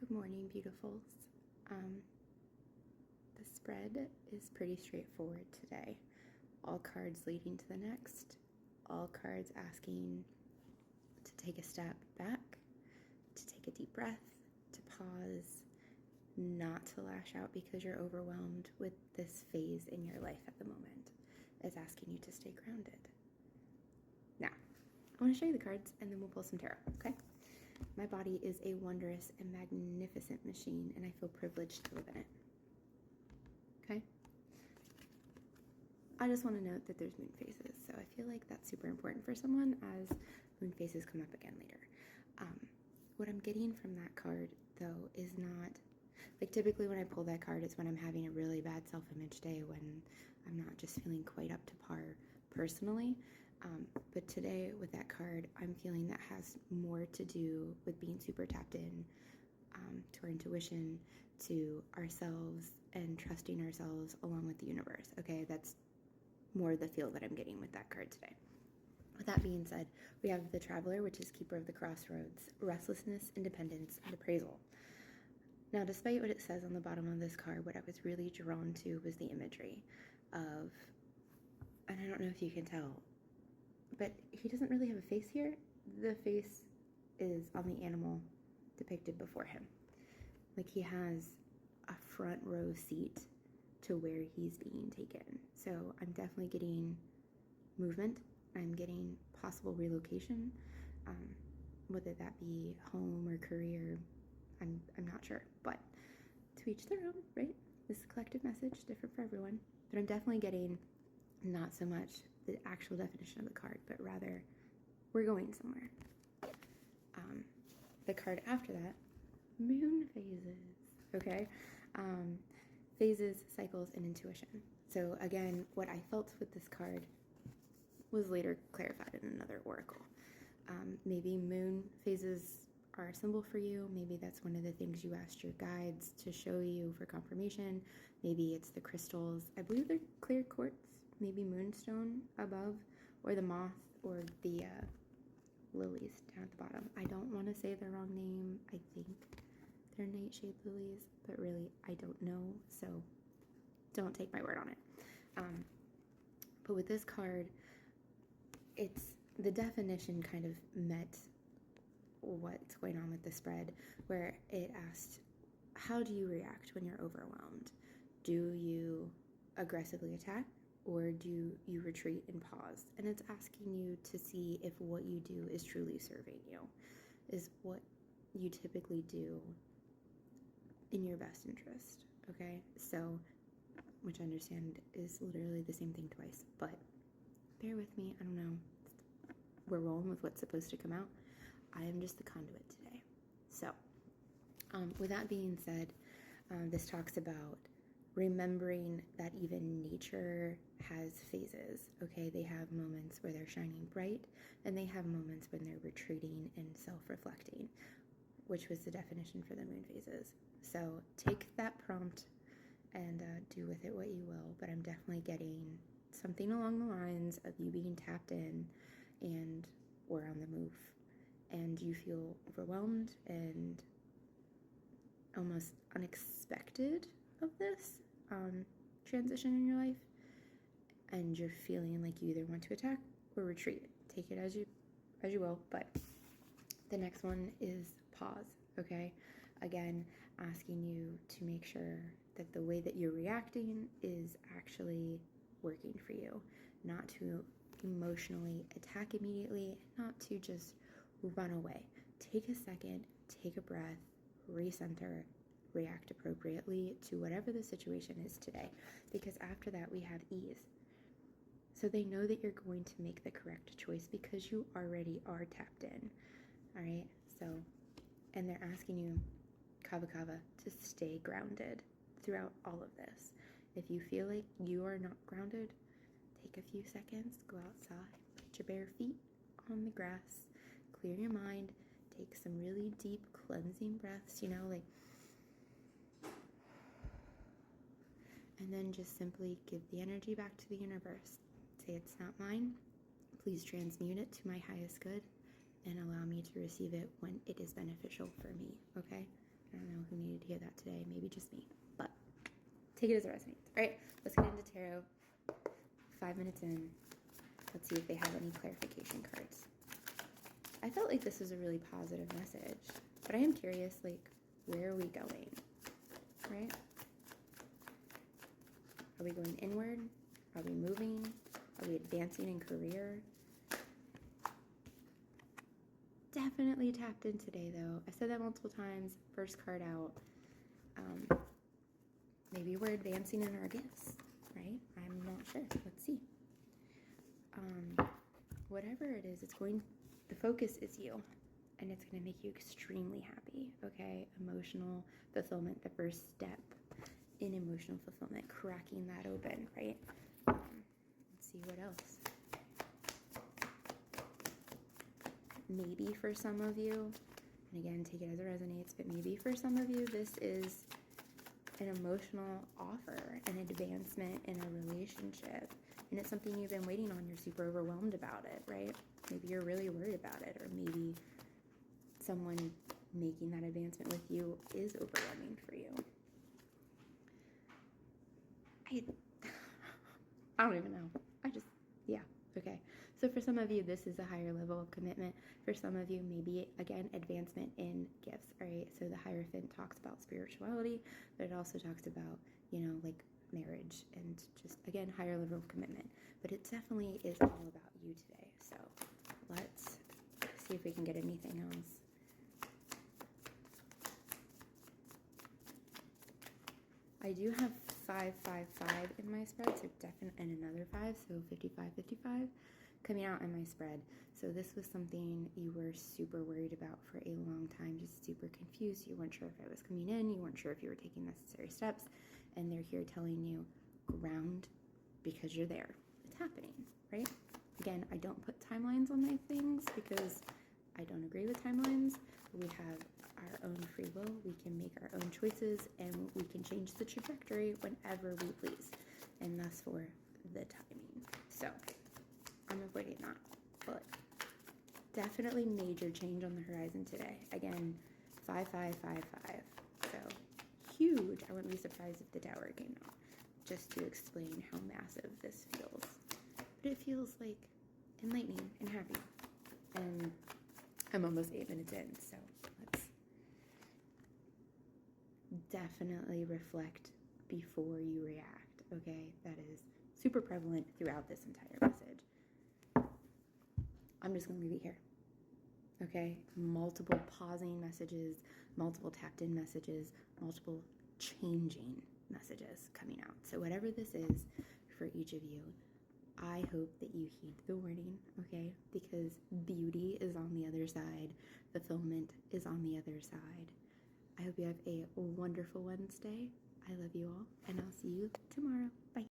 Good morning, beautifuls. The spread is pretty straightforward today. All cards leading to the next, all cards asking to take a step back, to take a deep breath, to pause, not to lash out because you're overwhelmed with this phase in your life at the moment. It's asking you to stay grounded. Now, I want to show you the cards and then we'll pull some tarot, okay? My body is a wondrous and magnificent machine, and I feel privileged to live in it. Okay? I just want to note that there's moon phases, so I feel like that's super important for someone as moon phases come up again later. What I'm getting from that card, though, is not... Like, typically when I pull that card, it's when I'm having a really bad self-image day, when I'm not just feeling quite up to par personally. But today with that card, I'm feeling that has more to do with being super tapped in to our intuition, to ourselves, and trusting ourselves along with the universe. Okay, that's more the feel that I'm getting with that card today. With that being said, we have the Traveler, which is Keeper of the Crossroads, Restlessness, Independence, and Appraisal. Now, despite what it says on the bottom of this card, what I was really drawn to was the imagery of, and I don't know if you can tell, but he doesn't really have a face here. The face is on the animal depicted before him. Like, he has a front row seat to where he's being taken. So I'm definitely getting movement. I'm getting possible relocation, whether that be home or career. I'm not sure, but to each their own, right? This is a collective message, different for everyone. But I'm definitely getting not so much the actual definition of the card, but rather we're going somewhere. The card after that, moon phases, okay? Phases, cycles, and intuition. So again, what I felt with this card was later clarified in another oracle. Maybe moon phases are a symbol for you. Maybe that's one of the things you asked your guides to show you for confirmation. Maybe it's the crystals. I believe they're clear quartz, maybe moonstone above, or the moth, or the lilies down at the bottom. I don't want to say the wrong name. I think they're nightshade lilies, but really I don't know, so don't take my word on it. But with this card, it's the definition kind of met what's going on with the spread, where it asked, how do you react when you're overwhelmed? Do you aggressively attack, or do you retreat and pause? And it's asking you to see if what you do is truly serving you, is what you typically do in your best interest, okay? So, which I understand is literally the same thing twice, but bear with me, I don't know. We're rolling with what's supposed to come out. I am just the conduit today. So, with that being said, this talks about remembering that even nature has phases, okay? They have moments where they're shining bright, and they have moments when they're retreating and self-reflecting, which was the definition for the moon phases. So take that prompt and do with it what you will, but I'm definitely getting something along the lines of you being tapped in and we're on the move. And you feel overwhelmed and almost unexpected of this transition in your life, and you're feeling like you either want to attack or retreat. Take it as you will, but the next one is pause, okay? Again, asking you to make sure that the way that you're reacting is actually working for you, not to emotionally attack immediately, not to just run away. Take a second, take a breath, recenter, react appropriately to whatever the situation is today, because after that we have ease. So they know that you're going to make the correct choice because you already are tapped in, all right? So, and they're asking you, Kava Kava, to stay grounded throughout all of this. If you feel like you are not grounded, take a few seconds, go outside, put your bare feet on the grass, clear your mind, take some really deep cleansing breaths, you know, like, and then just simply give the energy back to the universe. Say, it's not mine. Please transmute it to my highest good and allow me to receive it when it is beneficial for me, okay? I don't know who needed to hear that today. Maybe just me. But take it as it resonates. All right, let's get into tarot. 5 minutes in. Let's see if they have any clarification cards. I felt like this was a really positive message, but I am curious, like, where are we going, right? Are we going inward? Are we moving? Are we advancing in career? Definitely tapped in today, though. I said that multiple times. First card out. Maybe we're advancing in our gifts, right? I'm not sure. Let's see. Whatever it is, the focus is you, and it's going to make you extremely happy, okay? Emotional fulfillment, the first step in emotional fulfillment, cracking that open, right? Let's see what else. Maybe for some of you, and again, take it as it resonates, but maybe for some of you, this is an emotional offer, an advancement in a relationship, and it's something you've been waiting on. You're super overwhelmed about it, right? Maybe you're really worried about it, or maybe someone making that advancement with you is overwhelming for you. I don't even know. Yeah, okay. So for some of you, this is a higher level of commitment. For some of you, maybe, again, advancement in gifts, all right? So the Hierophant talks about spirituality, but it also talks about, like marriage and just, again, higher level of commitment. But it definitely is all about you today. So let's see if we can get anything else. I do have 555 in my spread, so definitely, and another 5, so 55 coming out in my spread. So this was something you were super worried about for a long time, just super confused. You weren't sure if it was coming in, you weren't sure if you were taking necessary steps, and they're here telling you ground because you're there. It's happening, right? Again, I don't put timelines on my things because I don't agree with timelines. We have our own free will. We can make our own choices, and we can change the trajectory whenever we please, and thus for the timing. So I'm avoiding that, but definitely major change on the horizon today. Again, 5555. So huge. I wouldn't be surprised if the Tower came out, just to explain how massive this feels. But it feels like enlightening and happy. And I'm almost 8 minutes in, so let's definitely reflect before you react, okay? That is super prevalent throughout this entire message. I'm just going to leave it here, okay? Multiple pausing messages, multiple tapped in messages, multiple changing messages coming out. So whatever this is for each of you, I hope that you heed the warning, okay? Because beauty is on the other side. Fulfillment is on the other side. I hope you have a wonderful Wednesday. I love you all, and I'll see you tomorrow. Bye.